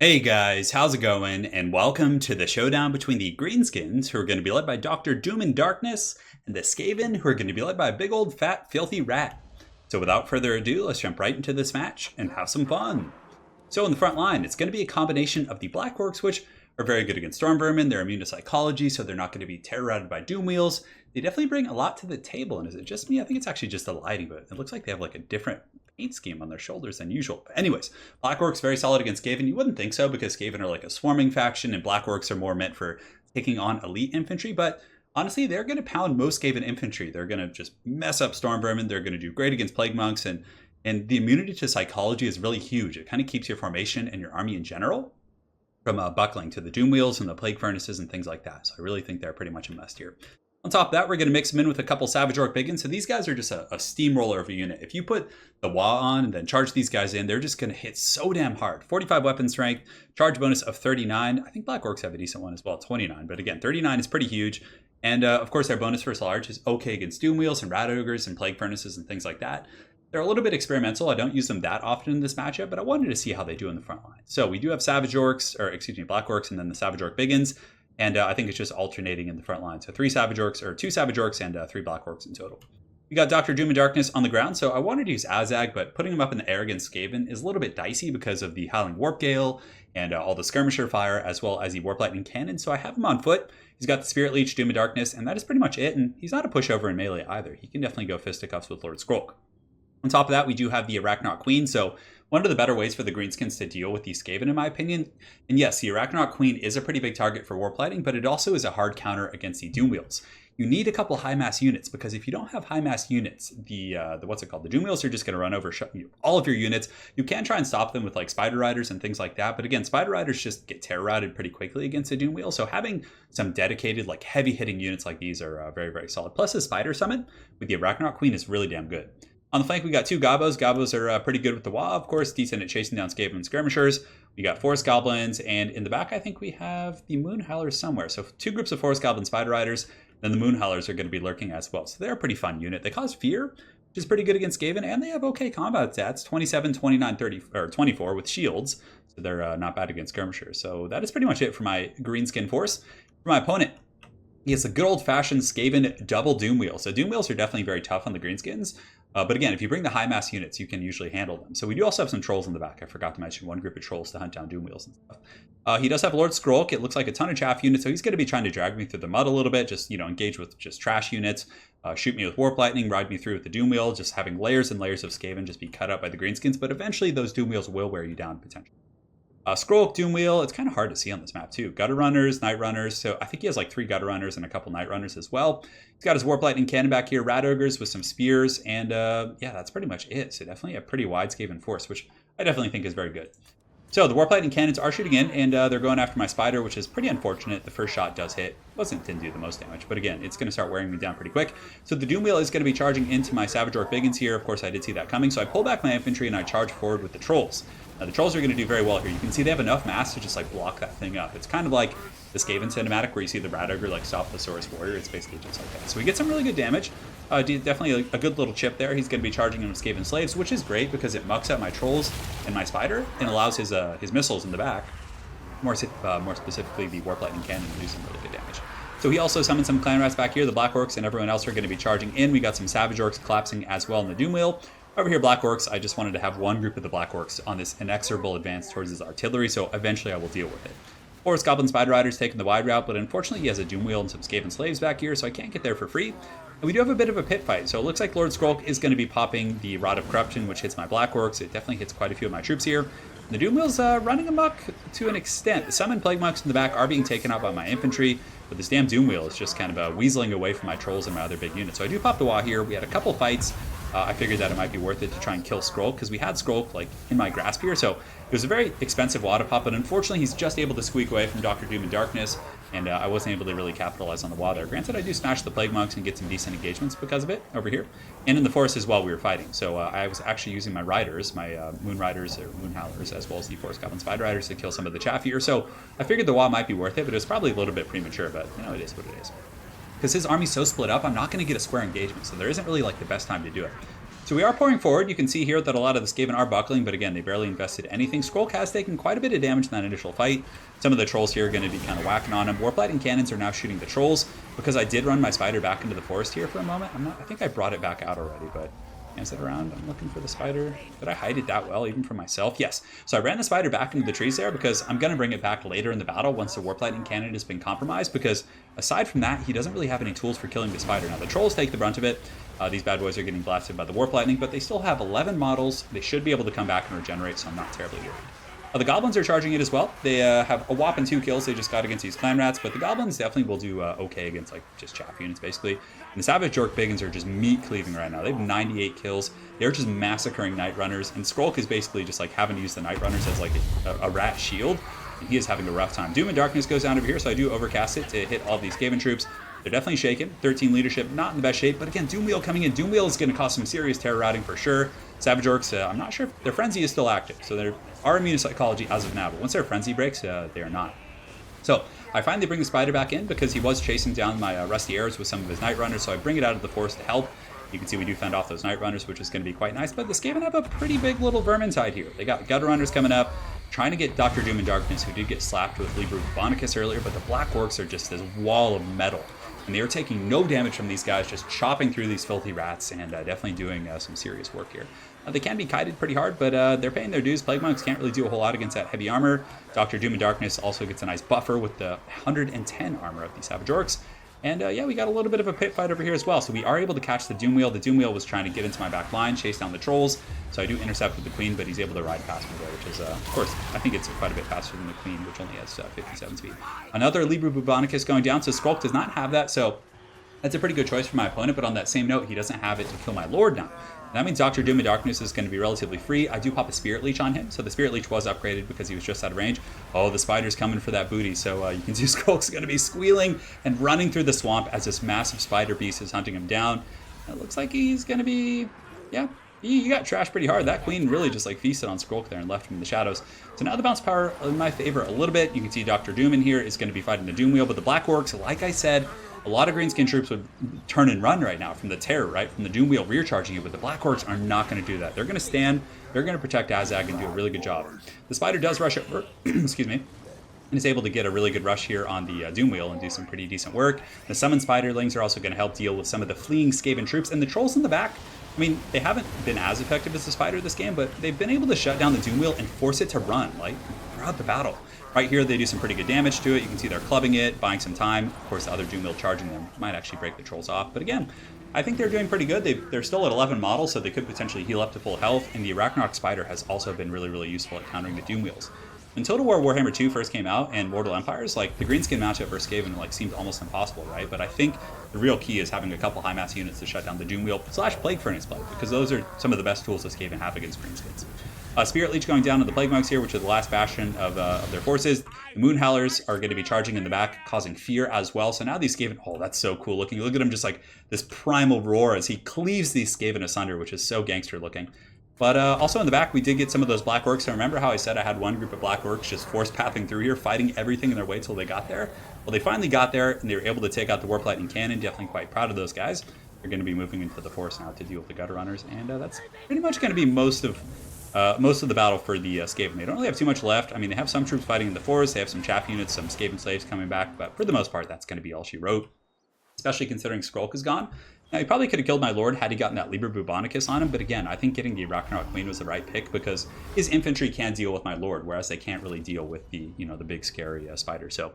Hey guys, how's it going? And welcome to the showdown between the Greenskins, who are going to be led by Dr. Doom and Darkness, and the Skaven, who are going to be led by a big old fat filthy rat. So without further ado, let's jump right into this match and have some fun. So in the front line, it's going to be a combination of the Black Orcs, which are very good against Storm Vermin. They're immune to psychology, so they're not going to be terrorized by Doom Wheels. They definitely bring a lot to the table, and is it just me? I think it's actually just the lighting, but it looks like they have like a different paint scheme on their shoulders than usual. But anyways, Black Orcs very solid against Skaven. You wouldn't think so because Skaven are like a swarming faction, and Black Orcs are more meant for taking on elite infantry, but honestly, they're going to pound most Skaven infantry. They're going to just mess up Storm Vermin. They're going to do great against Plague Monks, and the immunity to psychology is really huge. It kind of keeps your formation and your army in general from buckling to the Doom Wheels and the Plague Furnaces and things like that. So I really think they're pretty much a must here. On top of that, we're going to mix them in with a couple Savage Orc Biggins. So these guys are just a steamroller of a unit. If you put the Wa on and then charge these guys in, they're just going to hit so damn hard. 45 weapon strength, charge bonus of 39. I think Black Orcs have a decent one as well, 29. But again, 39 is pretty huge. And of course, their bonus versus large is okay against Doom Wheels and Rat Ogres and Plague Furnaces and things like that. They're a little bit experimental. I don't use them that often in this matchup, but I wanted to see how they do in the front line. So we do have Savage Orcs, or excuse me, Black Orcs, and then the Savage Orc Biggins. And I think it's just alternating in the front line. So two Savage Orcs and 3 Black Orcs in total. We got Dr. Doom and Darkness on the ground. So I wanted to use Azag, but putting him up in the air against Skaven is a little bit dicey because of the Howling Warp Gale and all the Skirmisher fire, as well as the Warp Lightning Cannon. So I have him on foot. He's got the Spirit Leech, Doom and Darkness, and that is pretty much it. And he's not a pushover in melee either. He can definitely go fisticuffs with Lord Skrulk. On top of that, we do have the Arachnaut Queen. So one of the better ways for the Greenskins to deal with the Skaven, in my opinion. And yes, the Arachnaut Queen is a pretty big target for Warp Lighting, but it also is a hard counter against the Doom Wheels. You need a couple high mass units, because if you don't have high mass units, the Doom Wheels are just going to run over all of your units. You can try and stop them with like Spider Riders and things like that, but again, Spider Riders just get terror routed pretty quickly against the Doom Wheel. So having some dedicated, like heavy hitting units like these are very, very solid. Plus, the Spider Summon with the Arachnaut Queen is really damn good. On the flank, we got two Gobos. Gobos are pretty good with the Wa, of course, decent at chasing down Skaven and Skirmishers. We got Forest Goblins, and in the back, I think we have the Moon Howlers somewhere. So two groups of Forest Goblin Spider Riders, then the Moon Howlers are going to be lurking as well. So they're a pretty fun unit. They cause fear, which is pretty good against Skaven, and they have okay combat stats, 27, 29, 30, or 24 with shields. So they're not bad against Skirmishers. So that is pretty much it for my Greenskin force. For my opponent, he has a good old-fashioned Skaven double Doom Wheel. So Doom Wheels are definitely very tough on the Greenskins. But again, if you bring the high mass units, you can usually handle them. So we do also have some Trolls in the back. I forgot to mention one group of Trolls to hunt down Doom Wheels and stuff. He does have Lord Skrulk. It looks like a ton of chaff units, so he's going to be trying to drag me through the mud a little bit, just, engage with just trash units, shoot me with Warp Lightning, ride me through with the Doom Wheel, just having layers and layers of Skaven just be cut up by the Greenskins. But eventually, those Doom Wheels will wear you down potentially. Skrulk, Doom Wheel, it's kind of hard to see on this map too. Gutter Runners, Night Runners, so I think he has like 3 Gutter Runners and a couple Night Runners as well. He's got his Warp Lightning Cannon back here, Rat Ogres with some Spears, and yeah, that's pretty much it. So definitely a pretty wide Skaven force, which I definitely think is very good. So the Warp Lightning Cannons are shooting in, and they're going after my Spider, which is pretty unfortunate. The first shot does hit. Didn't do the most damage, but again, it's going to start wearing me down pretty quick. So the Doom Wheel is going to be charging into my Savage Orc Biggins here. Of course, I did see that coming, so I pull back my infantry and I charge forward with the Trolls. Now, the Trolls are going to do very well here. You can see they have enough mass to just like block that thing up. It's kind of like the Skaven cinematic where you see the Rat Ogre like stop the Saurus Warrior. It's basically just like that. So we get some really good damage. Definitely a good little chip there. He's going to be charging in with Skaven Slaves, which is great because it mucks up my Trolls and my Spider and allows his missiles in the back, more specifically the Warp Lightning Cannon, to do some really good damage. So he also summoned some Clan Rats back here. The Black Orcs and everyone else are going to be charging in. We got some Savage Orcs collapsing as well in the Doom Wheel. Over here, Black Orcs, I just wanted to have one group of the Black Orcs on this inexorable advance towards his artillery, so eventually I will deal with it. Forest Goblin Spider Rider's taking the wide route, but unfortunately he has a Doom Wheel and some Skaven Slaves back here, so I can't get there for free. And we do have a bit of a pit fight, so it looks like Lord Skrulk is going to be popping the Rod of Corruption, which hits my Black Orcs. It definitely hits quite a few of my troops here. The Doom Wheel's running amok to an extent. The Summon Plague Monks in the back are being taken out by my infantry, but this damn Doom Wheel is just kind of weaseling away from my Trolls and my other big units. So I do pop the Wa here. We had a couple fights. I figured that it might be worth it to try and kill Skrulk, because we had Skrulk like in my grasp here, so it was a very expensive Wa to pop, but unfortunately he's just able to squeak away from Dr. Doom and Darkness, and I wasn't able to really capitalize on the Wa there. Granted, I do smash the Plague Monks and get some decent engagements because of it over here, and in the forest as well we were fighting. So I was actually using my Riders, my Moon Riders or Moon Howlers, as well as the Forest Goblin Spider Riders to kill some of the chaff here. So I figured the Wa might be worth it, but it was probably a little bit premature, but it is what it is. Because his army's so split up, I'm not going to get a square engagement, so there isn't really like the best time to do it. So So we are pouring forward. You can see here that a lot of the Skaven are buckling, but again, they barely invested anything. Skrulk has taken quite a bit of damage in that initial fight. Some of the trolls here are going to be kind of whacking on him. Warp Lightning Cannons are now shooting the trolls because I did run my spider back into the forest here for a moment. I think I brought it back out already, but is it around? I'm looking for the spider. Did I hide it that well, even from myself? Yes. So I ran the spider back into the trees there because I'm going to bring it back later in the battle once the Warp Lightning Cannon has been compromised, because aside from that, he doesn't really have any tools for killing the spider. Now, the trolls take the brunt of it. These bad boys are getting blasted by the Warp Lightning, but they still have 11 models. They should be able to come back and regenerate, so I'm not terribly worried. The goblins are charging it as well. They have a whopping 2 kills they just got against these clan rats, but the goblins definitely will do okay against like just chaff units basically. And the Savage Orc Biggins are just meat cleaving right now. They have 98 kills. They're just massacring Night Runners, and Skrulk is basically just like having to use the Night Runners as like a rat shield, and he is having a rough time. Doom and Darkness goes down over here, so I do overcast it to hit all these Skaven troops. They're definitely shaken. 13 leadership, not in the best shape, but again, Doomwheel coming in. Doomwheel is going to cause some serious terror routing for sure. Savage Orcs, I'm not sure if their Frenzy is still active, so they are immune to psychology as of now, but once their Frenzy breaks, they are not. So I finally bring the spider back in because he was chasing down my Rusty Arrows with some of his Night Runners, so I bring it out of the forest to help. You can see we do fend off those Night Runners, which is going to be quite nice, but the Skaven have a pretty big little Vermintide here. They got Gutter Runners coming up, trying to get Dr. Doom and Darkness, who did get slapped with Libra Bonicus earlier, but the Black Orcs are just this wall of metal. And they are taking no damage from these guys, just chopping through these filthy rats, and definitely doing some serious work here. They can be kited pretty hard, but they're paying their dues. Plague Monks can't really do a whole lot against that heavy armor. Dr. Doom and Darkness also gets a nice buffer with the 110 armor of the Savage Orcs. And yeah, we got a little bit of a pit fight over here as well. So we are able to catch the Doomwheel. The Doomwheel was trying to get into my back line, chase down the trolls. So I do intercept with the Queen, but he's able to ride past me there, which is, of course, I think it's quite a bit faster than the Queen, which only has 57 speed. Another Libra Bubonicus going down, so Skrulk does not have that, so that's a pretty good choice for my opponent, but on that same note, he doesn't have it to kill my Lord now. That means Dr. Doom and Darkness is going to be relatively free. I do pop a Spirit Leech on him, so the Spirit Leech was upgraded because he was just out of range. Oh, the spider's coming for that booty, so you can see Skrulk's going to be squealing and running through the swamp as this massive spider beast is hunting him down. It looks like he's going to be, yeah, he got trashed pretty hard. That Queen really just like feasted on Skrulk there and left him in the shadows. So now the bounce power in my favor a little bit. You can see Dr. Doom in here is going to be fighting the Doomwheel, but the Black Orcs, like I said, a lot of Greenskin troops would turn and run right now from the terror, right? From the Doomwheel rear charging it, but the Black Orcs are not going to do that. They're going to stand, they're going to protect Azag and do a really good job. The Spider does rush over, excuse me, and is able to get a really good rush here on the Doomwheel and do some pretty decent work. The Summoned Spiderlings are also going to help deal with some of the fleeing Skaven troops, and the Trolls in the back, I mean, they haven't been as effective as the Spider this game, but they've been able to shut down the Doomwheel and force it to run, like, throughout the battle. Right here, they do some pretty good damage to it. You can see they're clubbing it, buying some time. Of course, the other Doomwheel charging them might actually break the Trolls off. But again, I think they're doing pretty good. They're still at 11 models, so they could potentially heal up to full health. And the Arachnarok Spider has also been really, really useful at countering the Doomwheels. When Total War Warhammer 2 first came out and Mortal Empires, like the Greenskin matchup versus Skaven like seemed almost impossible, right? But I think the real key is having a couple high mass units to shut down the Doomwheel / Plague Furnace Blade, because those are some of the best tools that Skaven have against Greenskins. Spirit Leech going down to the Plague Monks here, which are the last bastion of their forces. The Moon Howlers are going to be charging in the back, causing fear as well. So now these Skaven, oh, that's so cool looking. Look at him just like this primal roar as he cleaves these Skaven asunder, which is so gangster looking. But also in the back, we did get some of those Black Orcs. So remember how I said I had one group of Black Orcs just force pathing through here, fighting everything in their way till they got there? Well, they finally got there, and they were able to take out the Warp Lightning Cannon. Definitely quite proud of those guys. They're going to be moving into the forest now to deal with the Gutter Runners, and that's pretty much going to be most of the battle for the Skaven. They don't really have too much left. I mean, they have some troops fighting in the forest. They have some chaff units, some Skaven slaves coming back, but for the most part, that's going to be all she wrote, especially considering Skrulk is gone. Now, he probably could have killed my Lord had he gotten that Liber Bubonicus on him, but again, I think getting the Arachnarok Queen was the right pick because his infantry can deal with my Lord, whereas they can't really deal with the, the big scary spider. So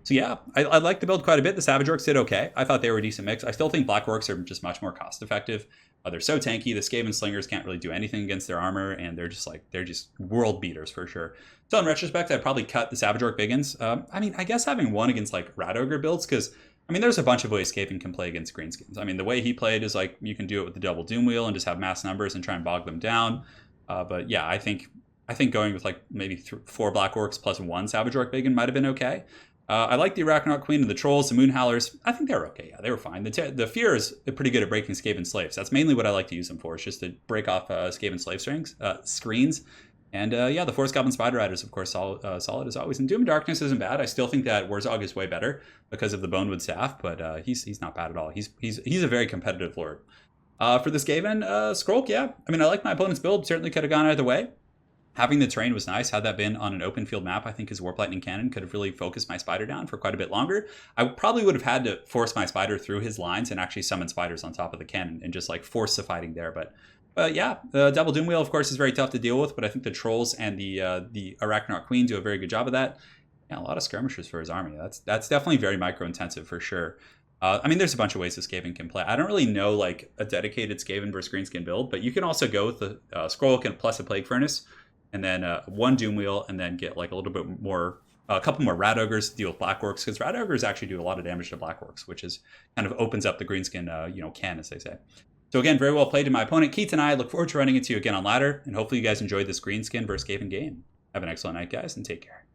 yeah, I like the build quite a bit. The Savage Orcs did okay. I thought they were a decent mix. I still think Black Orcs are just much more cost effective. They're so tanky. The Skaven Slingers can't really do anything against their armor, and they're just world beaters for sure. So in retrospect, I'd probably cut the Savage Orc Biggins. I mean, I guess having one against like Rat Ogre builds, because I mean, there's a bunch of ways Skaven can play against Greenskins. I mean, the way he played is like you can do it with the double Doomwheel and just have mass numbers and try and bog them down. But yeah, I think going with like maybe 4 Black Orcs plus 1 Savage Orc Biggin might have been okay. I like the Arachnarok Queen and the Trolls, the Moon Howlers. I think they were okay. Yeah, they were fine. The Fear is pretty good at breaking Skaven slaves. That's mainly what I like to use them for. It's just to break off Skaven slave screens. And yeah, the Forest Goblin Spider Riders, of course, solid as always. And Doom and Darkness isn't bad. I still think that Warzog is way better because of the Bonewood Staff, but he's not bad at all. He's a very competitive Lord. For the Skaven, Scroll, yeah. I mean, I like my opponent's build. Certainly could have gone either way. Having the terrain was nice. Had that been on an open field map, I think his Warp Lightning Cannon could have really focused my spider down for quite a bit longer. I probably would have had to force my spider through his lines and actually summon spiders on top of the cannon and just like force the fighting there. But yeah, the double Doom Wheel, of course, is very tough to deal with, but I think the Trolls and the Arachnaut Queen do a very good job of that. Yeah, a lot of skirmishers for his army. That's definitely very micro-intensive for sure. I mean, there's a bunch of ways the Skaven can play. I don't really know like a dedicated Skaven versus Greenskin build, but you can also go with the Scroll plus a Plague Furnace, and then one Doom Wheel, and then get like a little bit more, a couple more Rat Ogres to deal with Black Orcs, because Rat Ogres actually do a lot of damage to Black Orcs, which is kind of opens up the Greenskin, can, as they say. So again, very well played to my opponent, Keith, and I look forward to running into you again on ladder, and hopefully you guys enjoyed this Greenskin versus Skaven game. Have an excellent night, guys, and take care.